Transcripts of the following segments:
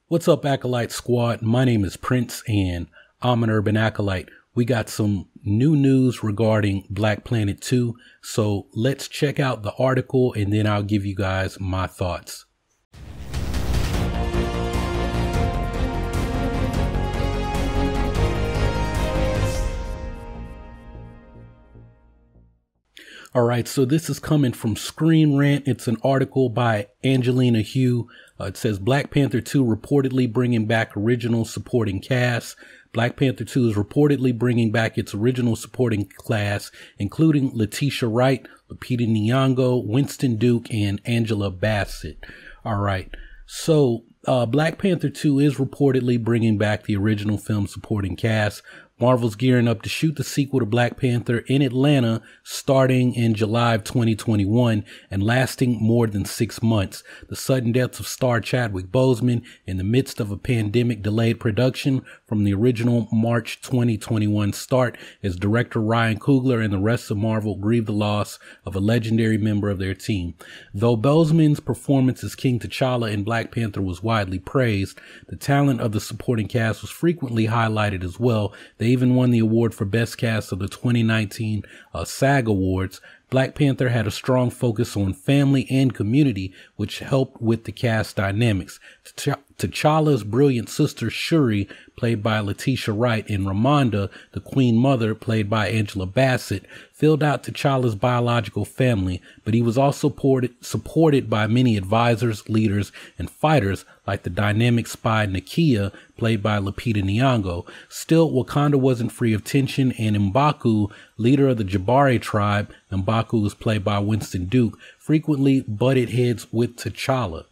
What's up, Acolyte Squad? My name is Prince, and I'm an urban acolyte. We got some new news regarding Black Planet 2, so let's check out the article, and then I'll give you guys my thoughts. All right, so this is coming from Screen Rant. It's an article by Angelina Hugh. It says Black Panther 2 reportedly bringing back original supporting cast. Black Panther 2 is reportedly bringing back its original supporting cast, including Letitia Wright, Lupita Nyong'o, Winston Duke, and Angela Bassett. All right, so Black Panther 2 is reportedly bringing back the original film supporting cast. Marvel's gearing up to shoot the sequel to Black Panther in Atlanta starting in July of 2021 and lasting more than 6 months. The sudden deaths of star Chadwick Boseman in the midst of a pandemic delayed production from the original March 2021 start as director Ryan Coogler and the rest of Marvel grieve the loss of a legendary member of their team. Though Boseman's performance as King T'Challa in Black Panther was widely praised, the talent of the supporting cast was frequently highlighted as well. They even won the award for Best Cast of the 2019 SAG Awards. Black Panther had a strong focus on family and community, which helped with the cast dynamics. T'Challa's brilliant sister Shuri, played by Letitia Wright, and Ramonda, the Queen Mother, played by Angela Bassett, filled out T'Challa's biological family, but he was also supported by many advisors, leaders, and fighters like the dynamic spy Nakia, played by Lupita Nyong'o. Still, Wakanda wasn't free of tension, and M'Baku, leader of the Jabari tribe, M'Baku was played by Winston Duke, frequently butted heads with T'Challa.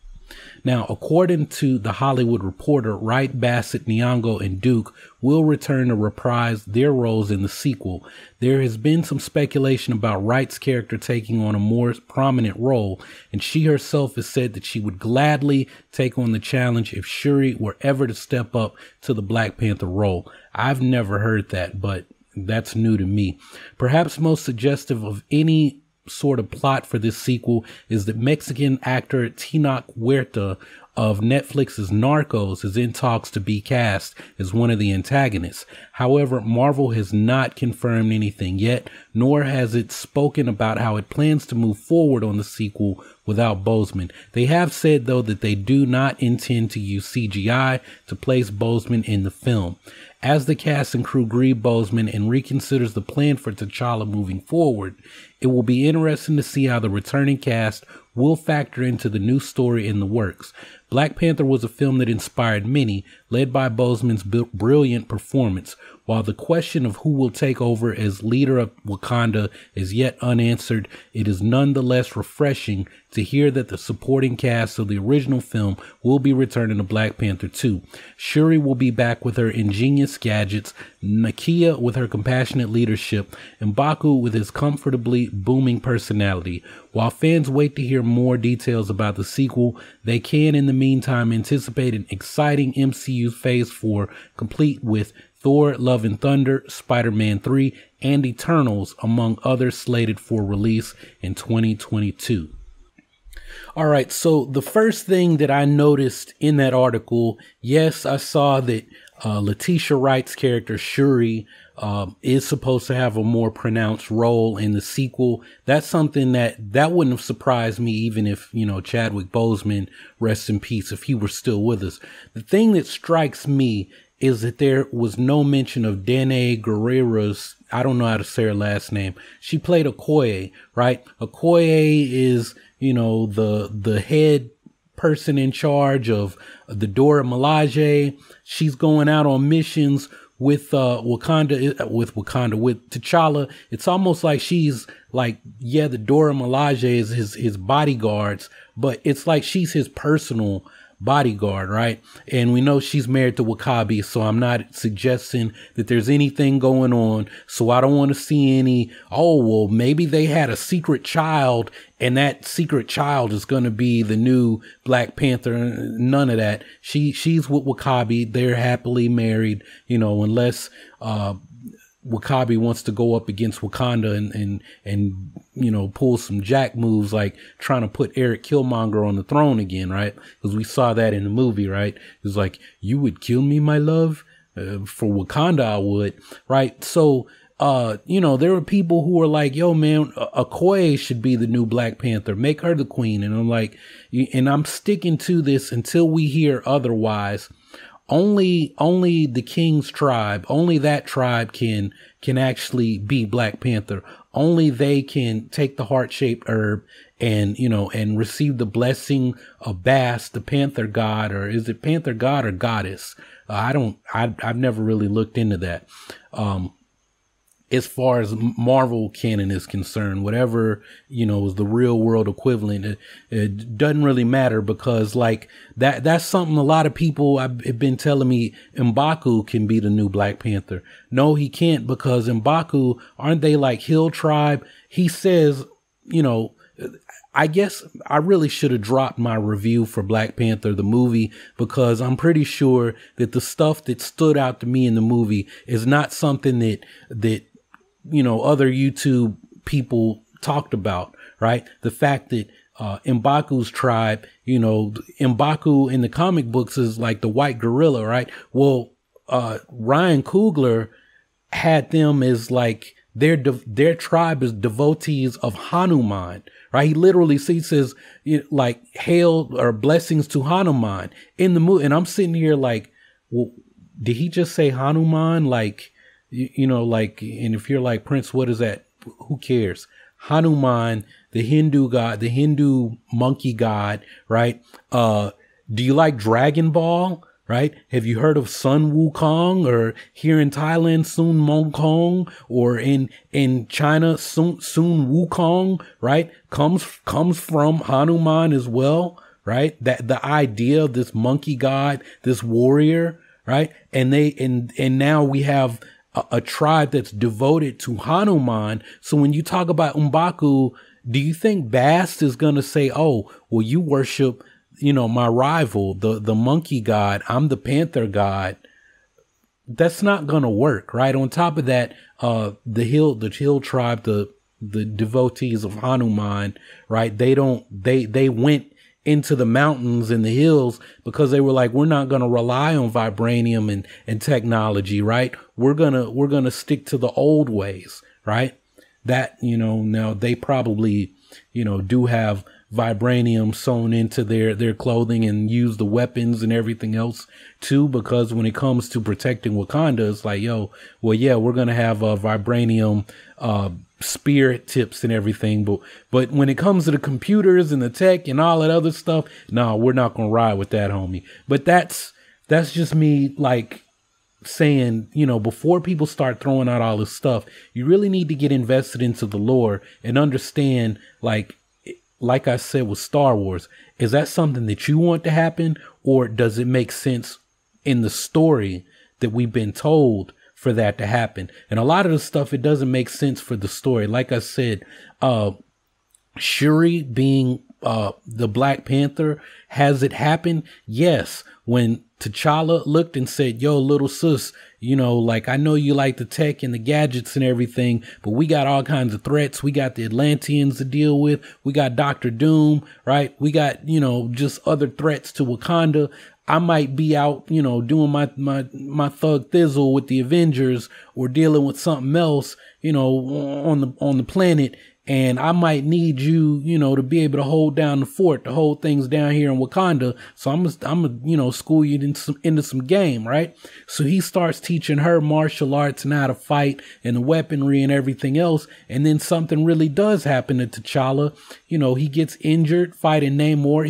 Now, according to The Hollywood Reporter, Wright, Bassett, Nyong'o, and Duke will return to reprise their roles in the sequel. There has been some speculation about Wright's character taking on a more prominent role, and she herself has said that she would gladly take on the challenge if Shuri were ever to step up to the Black Panther role. I've never heard that, but that's new to me. Perhaps most suggestive of any sort of plot for this sequel is that Mexican actor Tenoch Huerta of Netflix's Narcos is in talks to be cast as one of the antagonists. However, Marvel has not confirmed anything yet, nor has it spoken about how it plans to move forward on the sequel without Boseman. They have said, though, that they do not intend to use CGI to place Boseman in the film. As the cast and crew grieve Boseman and reconsiders the plan for T'Challa moving forward, it will be interesting to see how the returning cast will factor into the new story in the works. Black Panther was a film that inspired many, led by Boseman's brilliant performance. While the question of who will take over as leader of Wakanda is yet unanswered, it is nonetheless refreshing to hear that the supporting cast of the original film will be returning to Black Panther 2. Shuri will be back with her ingenious gadgets, Nakia with her compassionate leadership, and M'Baku with his comfortably booming personality. While fans wait to hear more details about the sequel, they can in the meantime anticipate an exciting MCU Phase 4 complete with Thor, Love and Thunder, Spider-Man 3, and Eternals, among others slated for release in 2022. All right, so the first thing that I noticed in that article, yes, I saw that Letitia Wright's character Shuri is supposed to have a more pronounced role in the sequel. That's something that wouldn't have surprised me, even if, Chadwick Boseman, rest in peace, if he were still with us. The thing that strikes me is that there was no mention of Danae Guerrero's, I don't know how to say her last name. She played Okoye, right? Okoye is, the head person in charge of the Dora Milaje. She's going out on missions with with T'Challa. It's almost like she's like, the Dora Milaje is his bodyguards, but it's like she's his personal bodyguard, right? And we know she's married to W'Kabi, so I'm not suggesting that there's anything going on. So I don't want to see any, maybe they had a secret child and that secret child is going to be the new Black Panther. None of that. She's with W'Kabi. They're happily married, unless W'Kabi wants to go up against Wakanda and you know, pull some jack moves, like trying to put Eric Killmonger on the throne again, right? Because we saw that in the movie, right? It's like, you would kill me, my love? For Wakanda, I would, right? So, you know, there were people who were like, yo, man, Okoye should be the new Black Panther. Make her the queen. And I'm like, and I'm sticking to this until we hear otherwise. Only the King's tribe, only that tribe can actually be Black Panther. Only they can take the heart-shaped herb and, you know, and receive the blessing of Bast, the Panther god, or is it Panther god or goddess? I've never really looked into that. As far as Marvel canon is concerned, whatever, you know, is the real world equivalent, it doesn't really matter, because like that's something a lot of people have been telling me. M'Baku can be the new Black Panther. No, he can't, because M'Baku, aren't they like Hill tribe? He says, you know, I guess I really should have dropped my review for Black Panther, the movie, because I'm pretty sure that the stuff that stood out to me in the movie is not something that you know, other YouTube people talked about, right? The fact that M'Baku's tribe, you know, M'Baku in the comic books is like the white gorilla, right? Well, Ryan Coogler had them as like their tribe is devotees of Hanuman, right? He literally says like hail or blessings to Hanuman in the movie, and I'm sitting here like, well, did he just say Hanuman? Like, you know, like, and if you're like, Prince, what is that? Who cares? Hanuman, the Hindu god, the Hindu monkey god, right? Do you like Dragon Ball? Right? Have you heard of Sun Wukong, or here in Thailand, Sun Mongkong, or in China, Sun Wukong, right? Comes from Hanuman as well, right? That the idea of this monkey god, this warrior, right? And now we have a tribe that's devoted to Hanuman. So when you talk about M'Baku, do you think Bast is going to say, oh, well, you worship, you know, my rival, the monkey god, I'm the panther god? That's not going to work, right? On top of that, the hill tribe, the devotees of Hanuman, right? They went into the mountains and the hills because they were like, we're not going to rely on vibranium and technology, right? We're going to stick to the old ways, right? That, you know, now they probably, you know, do have vibranium sewn into their clothing and use the weapons and everything else too, because when it comes to protecting Wakanda, it's like, yo, well, yeah, we're going to have vibranium, spear tips and everything, but when it comes to the computers and the tech and all that other stuff, no, we're not gonna ride with that, homie. But that's just me, like, saying, you know, before people start throwing out all this stuff, you really need to get invested into the lore and understand, like I said with Star Wars, is that something that you want to happen, or does it make sense in the story that we've been told for that to happen? And a lot of the stuff, it doesn't make sense for the story. Like I said, Shuri being the Black Panther, has it happened? Yes. When T'Challa looked and said, yo, little sis, you know, like, I know you like the tech and the gadgets and everything, but we got all kinds of threats. We got the Atlanteans to deal with. We got Dr. Doom, right? We got, you know, just other threats to Wakanda. I might be out, you know, doing my thug thizzle with the Avengers, or dealing with something else, you know, on the planet. And I might need you, you know, to be able to hold down the fort, to hold things down here in Wakanda. So I'm gonna, you know, school you into some game, right? So he starts teaching her martial arts and how to fight and the weaponry and everything else. And then something really does happen to T'Challa. You know, he gets injured fighting Namor.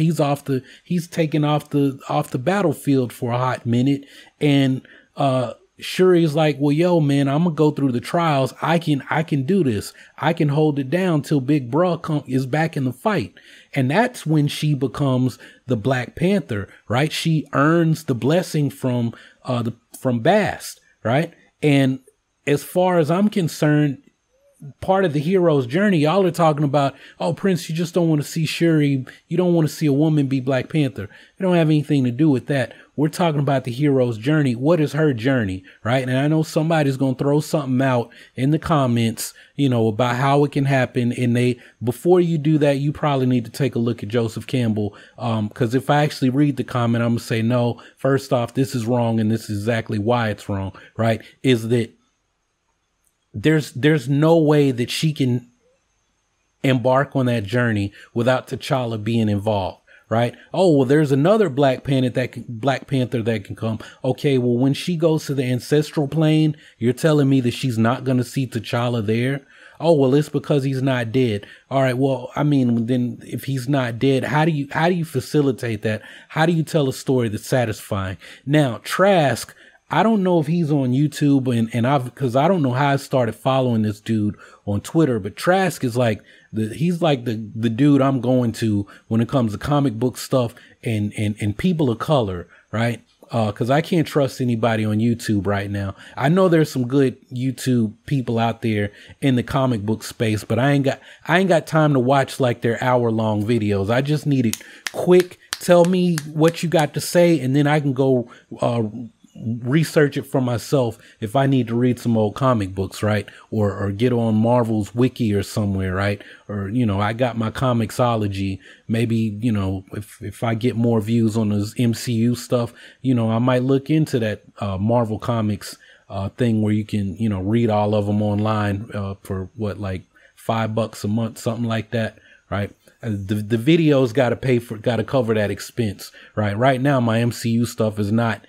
He's taken off the battlefield for a hot minute. And, Shuri's like, well, yo, man, I'm gonna go through the trials. I can do this. I can hold it down till Big Bruh is back in the fight. And that's when she becomes the Black Panther, right? She earns the blessing from Bast, right? And as far as I'm concerned, part of the hero's journey. Y'all are talking about, oh, Prince, you just don't want to see Shuri. You don't want to see a woman be Black Panther. It don't have anything to do with that. We're talking about the hero's journey. What is her journey, right? And I know somebody's going to throw something out in the comments, you know, about how it can happen. And before you do that, you probably need to take a look at Joseph Campbell. Cause if I actually read the comment, I'm going to say, no, first off, this is wrong. And this is exactly why it's wrong, right? Is that there's no way that she can embark on that journey without T'Challa being involved. Right. Oh, well, there's another Black Panther that can come. OK, well, when she goes to the ancestral plane, you're telling me that she's not going to see T'Challa there. Oh, well, it's because he's not dead. All right. Well, I mean, then if he's not dead, how do you facilitate that? How do you tell a story that's satisfying? Now, Trask, I don't know if he's on YouTube because I don't know how I started following this dude on Twitter, but Trask is like he's like the dude I'm going to when it comes to comic book stuff and people of color, right? Cause I can't trust anybody on YouTube right now. I know there's some good YouTube people out there in the comic book space, but I ain't got time to watch like their hour-long videos. I just need it quick. Tell me what you got to say, and then I can go, research it for myself if I need to read some old comic books, right? Or get on Marvel's wiki or somewhere, right? Or, you know, I got my Comixology. Maybe, you know, if I get more views on this MCU stuff, you know, I might look into that Marvel Comics thing where you can, you know, read all of them online for what, like $5 a month, something like that, right? The videos got to cover that expense, right? Right now, my MCU stuff is not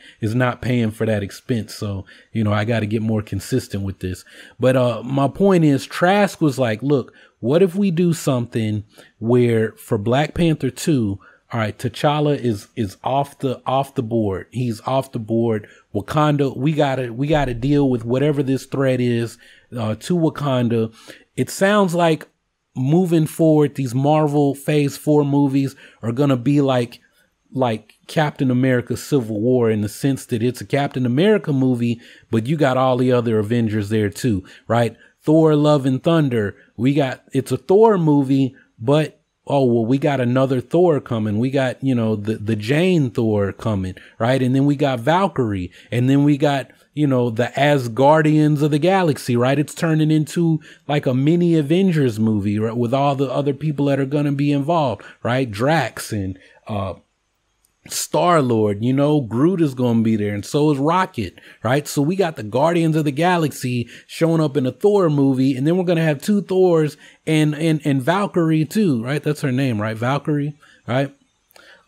paying for that expense. So, you know, I got to get more consistent with this. But, my point is Trask was like, look, what if we do something where for Black Panther 2, all right, T'Challa is off the board. He's off the board. Wakanda, we gotta deal with whatever this threat is, to Wakanda. It sounds like moving forward, these Marvel Phase 4 movies are going to be like Captain America Civil War, in the sense that it's a Captain America movie, but you got all the other Avengers there too, right? Thor, Love and Thunder. It's a Thor movie, but oh, well, we got another Thor coming. We got, you know, the Jane Thor coming, right? And then we got Valkyrie, and then we got, you know, the Asgardians of the Galaxy, right? It's turning into like a mini Avengers movie, right? With all the other people that are going to be involved, right? Drax and, Star-Lord, you know, Groot is going to be there, and so is Rocket, right? So we got the Guardians of the Galaxy showing up in a Thor movie, and then we're going to have two Thors and Valkyrie too, right? That's her name, right? Valkyrie, right?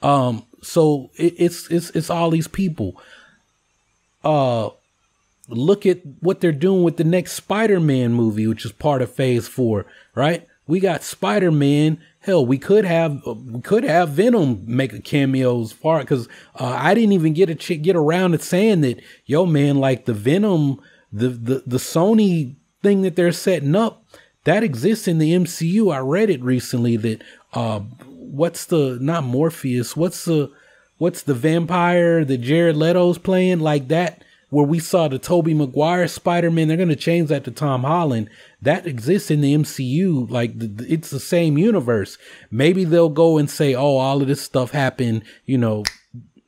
So it's all these people. Look at what they're doing with the next Spider-Man movie, which is part of Phase 4, right? We got Spider-Man. Hell, we could have Venom make a cameo as far, because I didn't even get around to saying that, yo, man, like the Venom, the Sony thing that they're setting up, that exists in the MCU. I read it recently that not Morpheus, what's the vampire that Jared Leto's playing, like that, where we saw the Tobey Maguire Spider-Man. They're going to change that to Tom Holland. That exists in the MCU. Like, it's the same universe. Maybe they'll go and say, oh, all of this stuff happened, you know,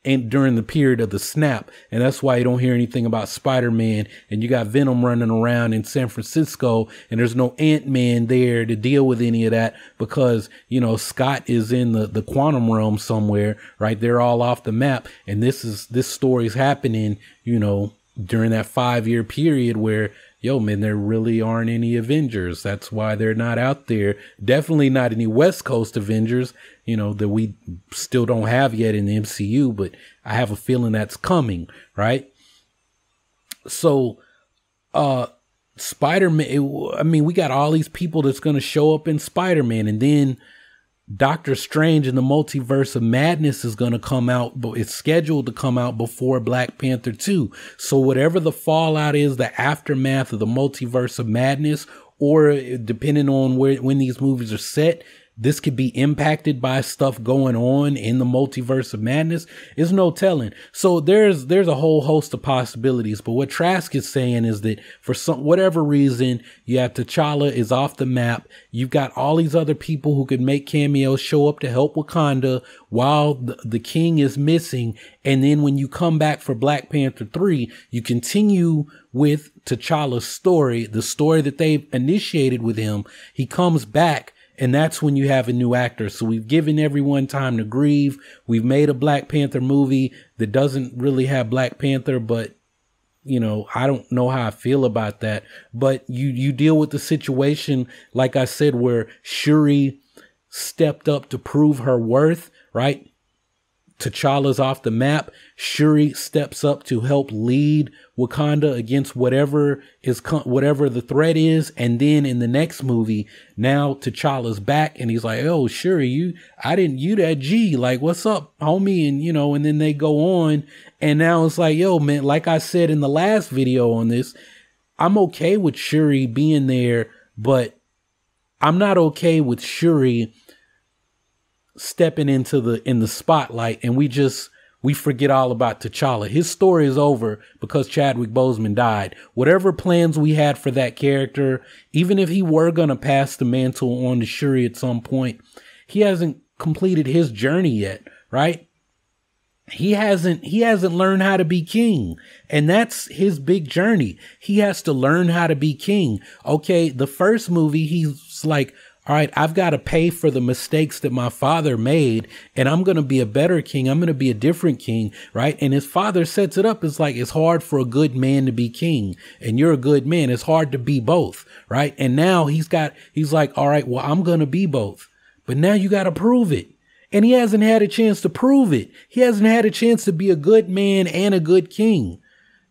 during the period of the snap. And that's why you don't hear anything about Spider-Man. And you got Venom running around in San Francisco, and there's no Ant-Man there to deal with any of that, because, you know, Scott is in the quantum realm somewhere, right? They're all off the map. And this story's happening, you know, during that 5-year period where, yo, man, there really aren't any Avengers. That's why they're not out there. Definitely not any West Coast Avengers, you know, that we still don't have yet in the MCU, but I have a feeling that's coming, right? So, Spider-Man, I mean, we got all these people that's going to show up in Spider-Man, and then Doctor Strange in the Multiverse of Madness is going to come out, but it's scheduled to come out before Black Panther 2. So whatever the fallout is, the aftermath of the Multiverse of Madness, or depending on when these movies are set, this could be impacted by stuff going on in the multiverse of madness. There's no telling. So there's a whole host of possibilities. But what Trask is saying is that for whatever reason, you have T'Challa is off the map. You've got all these other people who could make cameos, show up to help Wakanda while the king is missing. And then when you come back for Black Panther 3, you continue with T'Challa's story, the story that they've initiated with him. He comes back, and that's when you have a new actor. So we've given everyone time to grieve. We've made a Black Panther movie that doesn't really have Black Panther, but you know, I don't know how I feel about that. But you deal with the situation, like I said, where Shuri stepped up to prove her worth, right? T'Challa's off the map. Shuri steps up to help lead Wakanda against whatever the threat is. And then in the next movie, now T'Challa's back and he's like, "Oh, Shuri, you that G, like, what's up, homie?" And, you know, and then they go on. And now it's like, yo, man, like I said in the last video on this, I'm okay with Shuri being there, but I'm not okay with Shuri stepping into the spotlight and we forget all about T'Challa. His story is over because Chadwick Boseman died. Whatever plans we had for that character, even if he were going to pass the mantle on to Shuri at some point, he hasn't completed his journey yet, right? He hasn't learned how to be king, and that's his big journey. He has to learn how to be king. Okay, the first movie, he's like, all right, I've got to pay for the mistakes that my father made, and I'm going to be a better king. I'm going to be a different king, right? And his father sets it up. It's like, it's hard for a good man to be king, and you're a good man. It's hard to be both, right? And now he's like, all right, well, I'm going to be both, but now you got to prove it. And he hasn't had a chance to prove it. He hasn't had a chance to be a good man and a good king.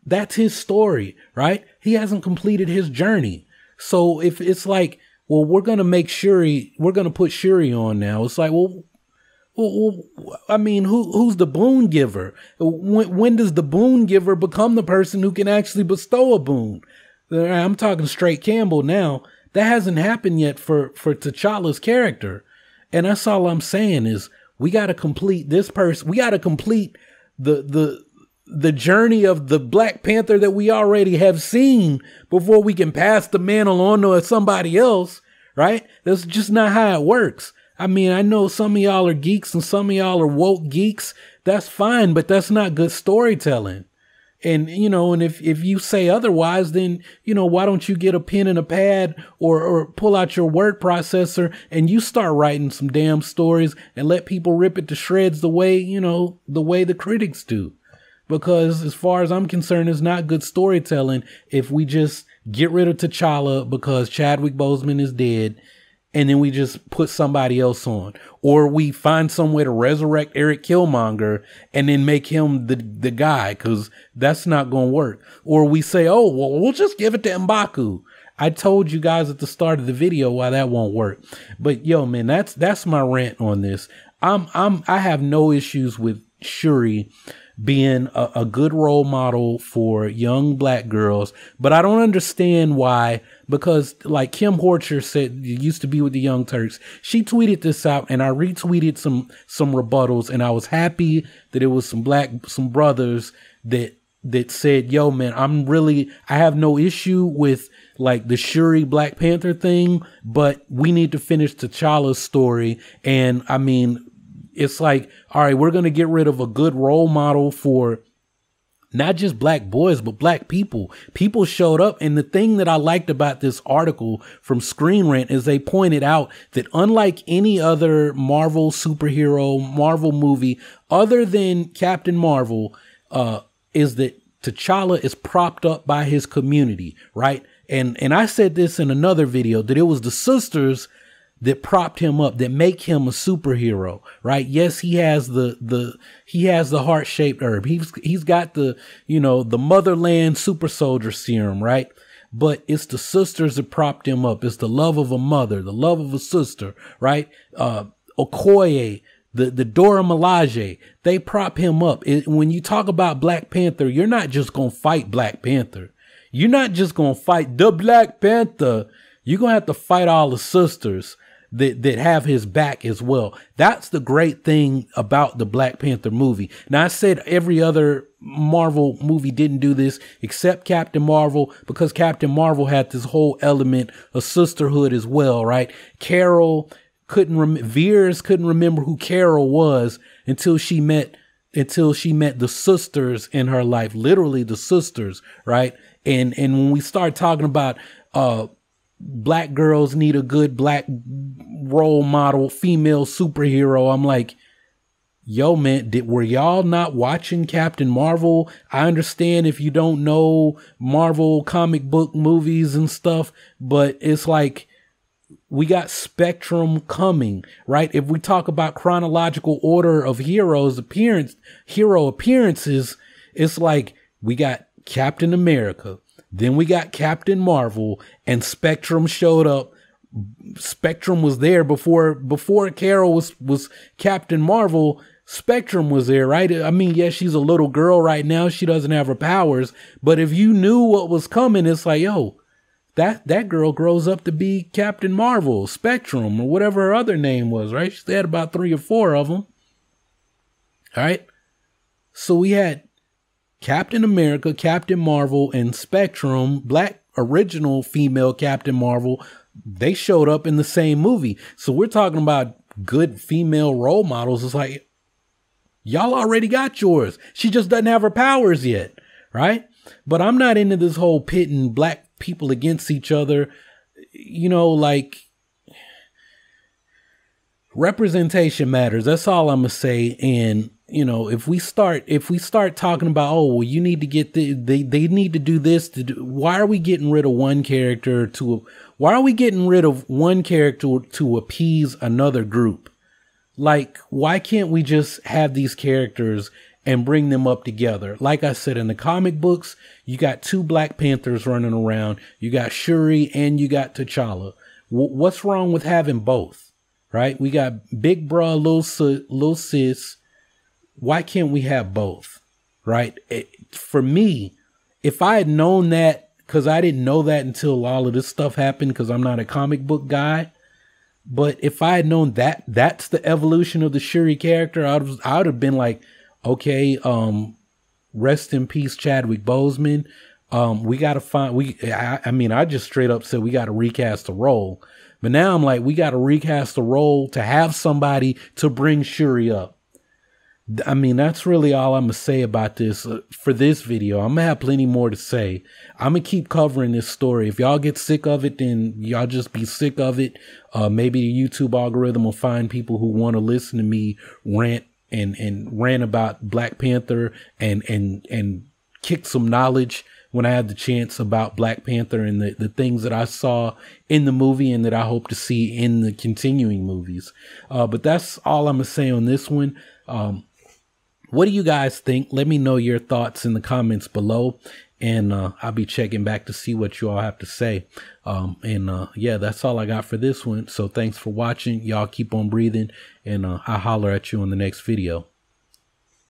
That's his story, right? He hasn't completed his journey. So if it's like, well, we're going to put Shuri on now. It's like, well, I mean, who's the boon giver? When does the boon giver become the person who can actually bestow a boon? I'm talking straight Campbell now. That hasn't happened yet for T'Challa's character. And that's all I'm saying is we got to complete this person. We got to complete the journey of the Black Panther that we already have seen before we can pass the mantle on to somebody else, right? That's just not how it works. I mean, I know some of y'all are geeks and some of y'all are woke geeks. That's fine, but that's not good storytelling. And, you know, and if you say otherwise, then, you know, why don't you get a pen and a pad or pull out your word processor and you start writing some damn stories and let people rip it to shreds the way the critics do. Because as far as I'm concerned, it's not good storytelling if we just get rid of T'Challa because Chadwick Boseman is dead and then we just put somebody else on. Or we find some way to resurrect Eric Killmonger and then make him the guy, because that's not going to work. Or we say, oh, well, we'll just give it to M'Baku. I told you guys at the start of the video why that won't work. But yo, man, that's my rant on this. I have no issues with Shuri being a good role model for young Black girls, but I don't understand why, because like Kim Horcher said, used to be with the Young Turks. She tweeted this out and I retweeted some rebuttals, and I was happy that it was some brothers that said, yo, man, I have no issue with like the Shuri Black Panther thing, but we need to finish T'Challa's story. And I mean, it's like, all right, we're going to get rid of a good role model for not just Black boys, but Black people. People showed up. And the thing that I liked about this article from Screen Rant is they pointed out that unlike any other Marvel movie, other than Captain Marvel, is that T'Challa is propped up by his community, right? And I said this in another video, that it was the sisters that propped him up, that make him a superhero, right? Yes, he has the heart-shaped herb. He's got the motherland super soldier serum, right? But it's the sisters that propped him up. It's the love of a mother, the love of a sister, right? Okoye, the Dora Milaje, they prop him up. When you talk about Black Panther, you're not just going to fight Black Panther. You're not just going to fight the Black Panther. You're going to have to fight all the sisters. that have his back as well. That's the great thing about the Black Panther movie. Now, I said every other Marvel movie didn't do this except Captain Marvel, because Captain Marvel had this whole element of sisterhood as well, right? Veers couldn't remember who Carol was until she met the sisters in her life, literally the sisters, right? And when we start talking about black girls need a good black role model, female superhero, I'm like, yo, man, were y'all not watching Captain Marvel? I understand if you don't know Marvel comic book movies and stuff, but it's like, we got Spectrum coming, right? If we talk about chronological order of hero appearances, it's like we got Captain America, then we got Captain Marvel, and Spectrum showed up. Spectrum was there before Carol was Captain Marvel. Spectrum was there, right? I mean, yes, she's a little girl right now. She doesn't have her powers, but if you knew what was coming, it's like, yo, that girl grows up to be Captain Marvel, Spectrum, or whatever her other name was, right? She had about 3 or 4 of them. All right. So we had Captain America, Captain Marvel, and Spectrum, black original female Captain Marvel. They showed up in the same movie. So we're talking about good female role models. It's like, y'all already got yours. She just doesn't have her powers yet, right? But I'm not into this whole pitting black people against each other. You know, like, representation matters. That's all I'm gonna say. And you know, if we start talking about, oh, well, you need to get they need to do this why are we getting rid of one character to appease another group? Like, why can't we just have these characters and bring them up together? Like I said, in the comic books, you got 2 Black Panthers running around. You got Shuri and you got T'Challa. What's wrong with having both, right? We got Big Bra, Lil Sis. Why can't we have both, right? For me, if I had known that, because I didn't know that until all of this stuff happened, because I'm not a comic book guy. But if I had known that that's the evolution of the Shuri character, I would have been like, okay, rest in peace, Chadwick Boseman. We got to find, I just straight up said we got to recast the role. But now I'm like, we got to recast the role to have somebody to bring Shuri up. I mean, that's really all I'm going to say about this for this video. I'm going to have plenty more to say. I'm going to keep covering this story. If y'all get sick of it, then y'all just be sick of it. Maybe the YouTube algorithm will find people who want to listen to me rant and rant about Black Panther and kick some knowledge when I had the chance about Black Panther and the things that I saw in the movie and that I hope to see in the continuing movies. But that's all I'm going to say on this one. What do you guys think? Let me know your thoughts in the comments below, and I'll be checking back to see what you all have to say. Yeah, that's all I got for this one. So thanks for watching. Y'all keep on breathing, and I'll holler at you on the next video.